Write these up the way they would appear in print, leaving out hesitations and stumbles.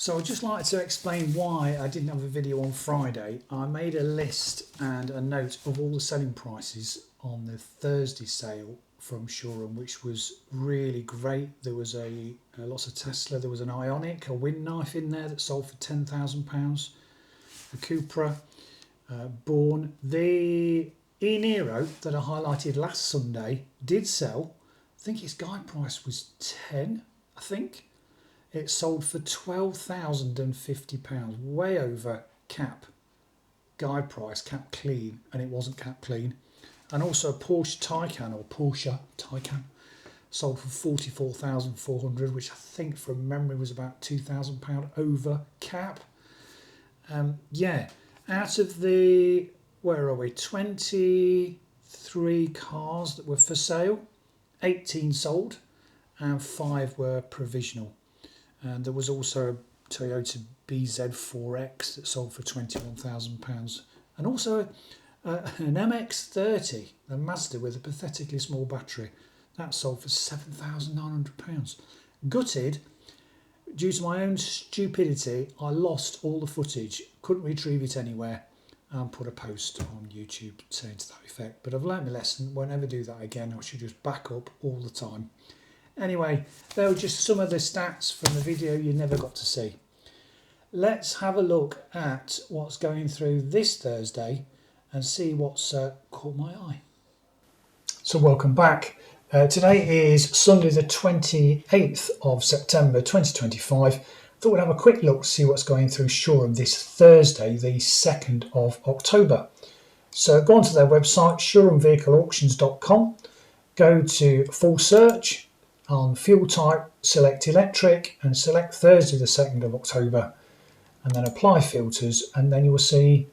So I'd just like to explain why I didn't have a video on Friday. I made a list and a note of all the selling prices on the Thursday sale from Shoreham, which was really great. There was a lots of Tesla, there was an Ioniq, a wind knife in there that sold for £10,000, a Cupra, Born. The E-Nero that I highlighted last Sunday did sell. I think its guide price was 10, I think. It sold for £12,050, way over cap guide price, cap clean, and it wasn't cap clean. And also a Porsche Taycan sold for 44,400, which I think from memory was about £2,000 over cap. Yeah, out of the, where are we, 23 cars that were for sale, 18 sold and 5 were provisional. And there was also a Toyota BZ4X that sold for £21,000, and also an MX-30, a Mazda with a pathetically small battery, that sold for £7,900. Gutted, due to my own stupidity, I lost all the footage, couldn't retrieve it anywhere, and put a post on YouTube saying to that effect. But I've learnt my lesson, won't ever do that again. I should just back up all the time. Anyway, they were just some of the stats from the video you never got to see. Let's have a look at what's going through this Thursday and see what's caught my eye. So welcome back. Today is Sunday the 28th of September 2025. Thought we'd have a quick look to see what's going through Shoreham this Thursday, the 2nd of October. So go onto their website, ShorehamVehicleAuctions.com, go to full search, on fuel type, select electric and select Thursday the 2nd of October, and then apply filters, and then you will see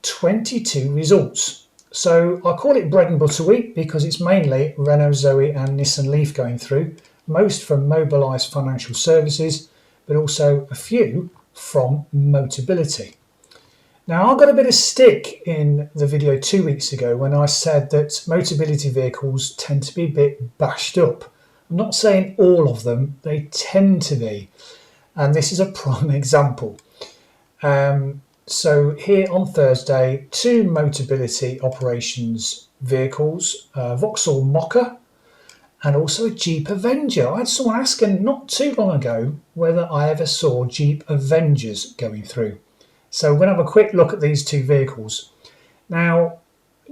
22 results. So I call it bread and butter week because it's mainly Renault Zoe and Nissan Leaf going through, most from Mobilise Financial Services, but also a few from Motability. Now, I got a bit of stick in the video 2 weeks ago when I said that Motability vehicles tend to be a bit bashed up. I'm not saying all of them, they tend to be, and this is a prime example. So here on Thursday, 2 Motability operations vehicles, Vauxhall Mokka and also a Jeep Avenger. I had someone asking not too long ago whether I ever saw Jeep Avengers going through. So we're going to have a quick look at these 2 vehicles. Now,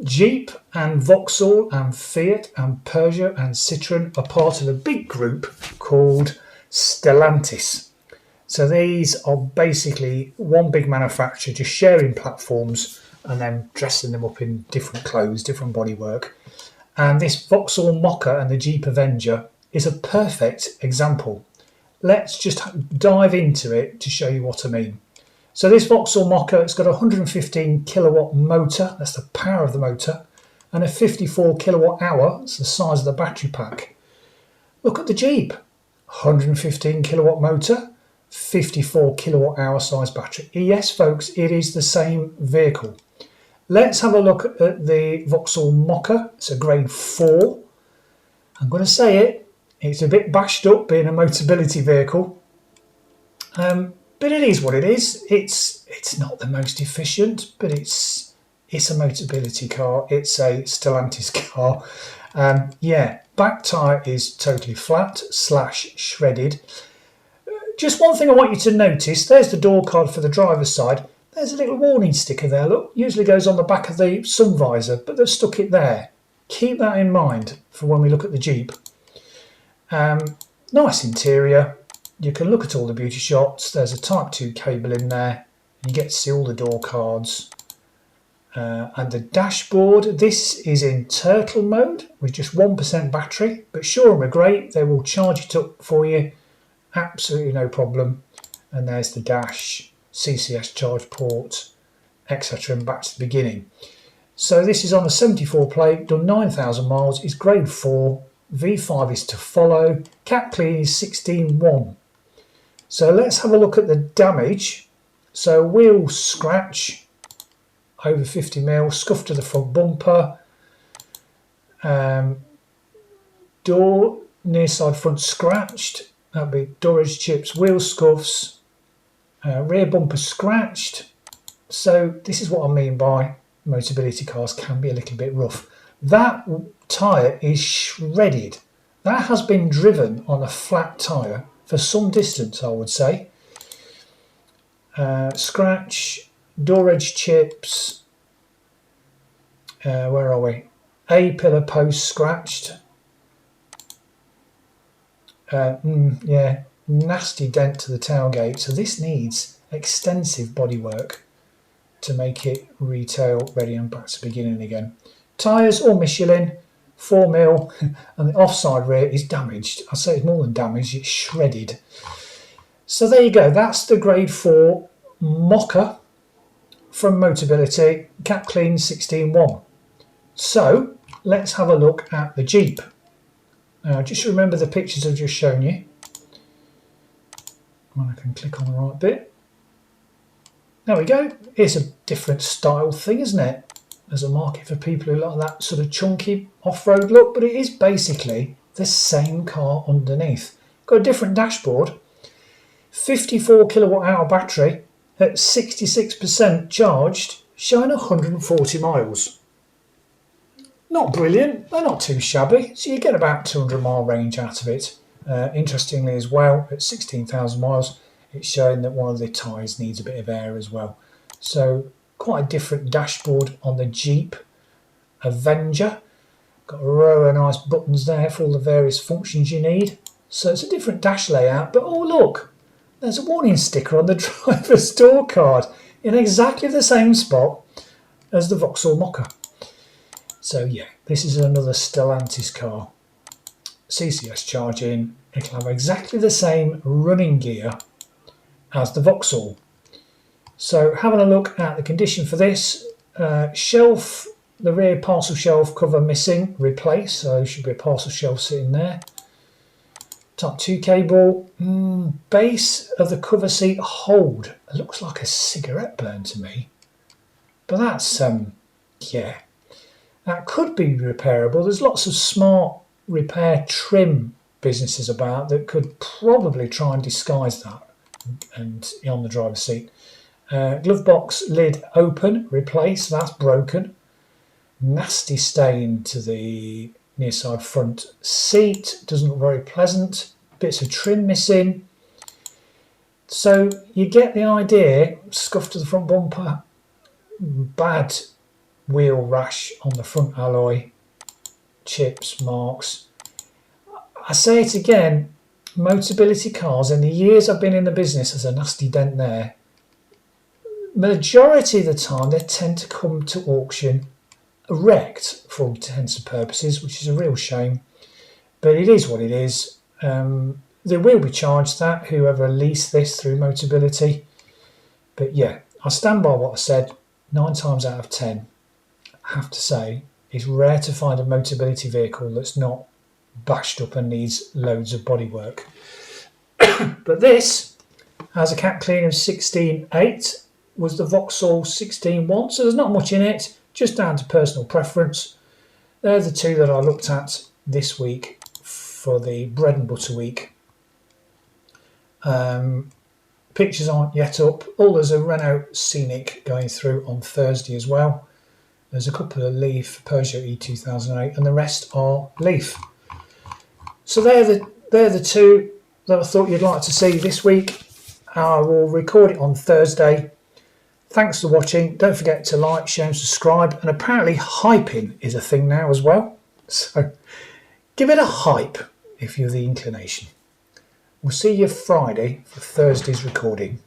Jeep and Vauxhall and Fiat and Peugeot and Citroën are part of a big group called Stellantis. So these are basically one big manufacturer just sharing platforms and then dressing them up in different clothes, different bodywork. And this Vauxhall Mokka and the Jeep Avenger is a perfect example. Let's just dive into it to show you what I mean. So this Vauxhall Mokka, it's got a 115 kilowatt motor, that's the power of the motor, and a 54 kilowatt hour, that's the size of the battery pack. Look at the Jeep, 115 kilowatt motor, 54 kilowatt hour size battery. Yes, folks, it is the same vehicle. Let's have a look at the Vauxhall Mokka. It's a grade 4. I'm going to say it, it's a bit bashed up being a Motability vehicle. But it is what it is. It's not the most efficient, but it's a Motability car. It's a Stellantis car. Yeah, back tyre is totally flat / shredded. Just one thing I want you to notice, there's the door card for the driver's side. There's a little warning sticker there, look. Usually goes on the back of the sun visor, but they've stuck it there. Keep that in mind for when we look at the Jeep. Nice interior. You can look at all the beauty shots. There's a Type 2 cable in there. You get to see all the door cards. And the dashboard, this is in turtle mode with just 1% battery. But Shoreham are great. They will charge it up for you. Absolutely no problem. And there's the dash, CCS charge port, etc. And back to the beginning. So this is on a 74 plate, done 9,000 miles. It's grade 4. V5 is to follow. Cap clean is 16.1. So let's have a look at the damage. So wheel scratch, over 50 mil, scuff to the front bumper, door near side front scratched, that'd be door edge chips, wheel scuffs, Rear bumper scratched. So this is what I mean by Motability cars can be a little bit rough. That tyre is shredded. That has been driven on a flat tyre for some distance, I would say. Scratch, door edge chips. Where are we? A-pillar post scratched. Yeah, nasty dent to the tailgate. So this needs extensive bodywork to make it retail ready and back to beginning again. Tyres all Michelin, 4mm, and the offside rear is damaged. I say it's more than damaged, it's shredded. So there you go, that's the grade 4 Mokka from Motability, cap clean 16.1. So let's have a look at the Jeep. Now just remember the pictures I've just shown you. And I can click on the right bit. There we go. It's a different style thing, isn't it? There's a market for people who like that sort of chunky off-road look, but it is basically the same car underneath. Got a different dashboard, 54 kilowatt hour battery at 66% charged, showing 140 miles. Not brilliant, they're not too shabby, so you get about 200 mile range out of it. Interestingly as well, at 16,000 miles, it's showing that one of the tyres needs a bit of air as well. So quite a different dashboard on the Jeep Avenger. Got a row of nice buttons there for all the various functions you need. So it's a different dash layout, but oh look, there's a warning sticker on the driver's door card in exactly the same spot as the Vauxhall Mokka. So yeah, this is another Stellantis car. CCS charging, it'll have exactly the same running gear as the Vauxhall. So having a look at the condition for this, shelf, the rear parcel shelf cover missing, replace, so there should be a parcel shelf sitting there. Type 2 cable, base of the cover seat hold, it looks like a cigarette burn to me, but that's, yeah, that could be repairable. There's lots of smart repair trim businesses about that could probably try and disguise that and on the driver's seat. Glove box lid open, replace, that's broken. Nasty stain to the near side front seat, doesn't look very pleasant. Bits of trim missing. So you get the idea, scuff to the front bumper, bad wheel rash on the front alloy, chips, marks. I say it again, Motability cars, in the years I've been in the business, there's a nasty dent there. Majority of the time they tend to come to auction wrecked for all intents and purposes, which is a real shame, but it is what it is. They will be charged that, whoever leased this through Motability. But yeah, I stand by what I said, 9 times out of 10, I have to say, it's rare to find a Motability vehicle that's not bashed up and needs loads of bodywork. But this has a cap clean of 16.8, was the Vauxhall 16.1, so there's not much in it, just down to personal preference. They're the two that I looked at this week for the bread and butter week. Pictures aren't yet up. Oh, there's a Renault Scenic going through on Thursday as well. There's a couple of Leaf, Peugeot E2008, and the rest are Leaf. So they're the two that I thought you'd like to see this week. I will record it on Thursday. Thanks for watching. Don't forget to like, share and subscribe. And apparently hyping is a thing now as well. So give it a hype if you've the inclination. We'll see you Friday for Thursday's recording.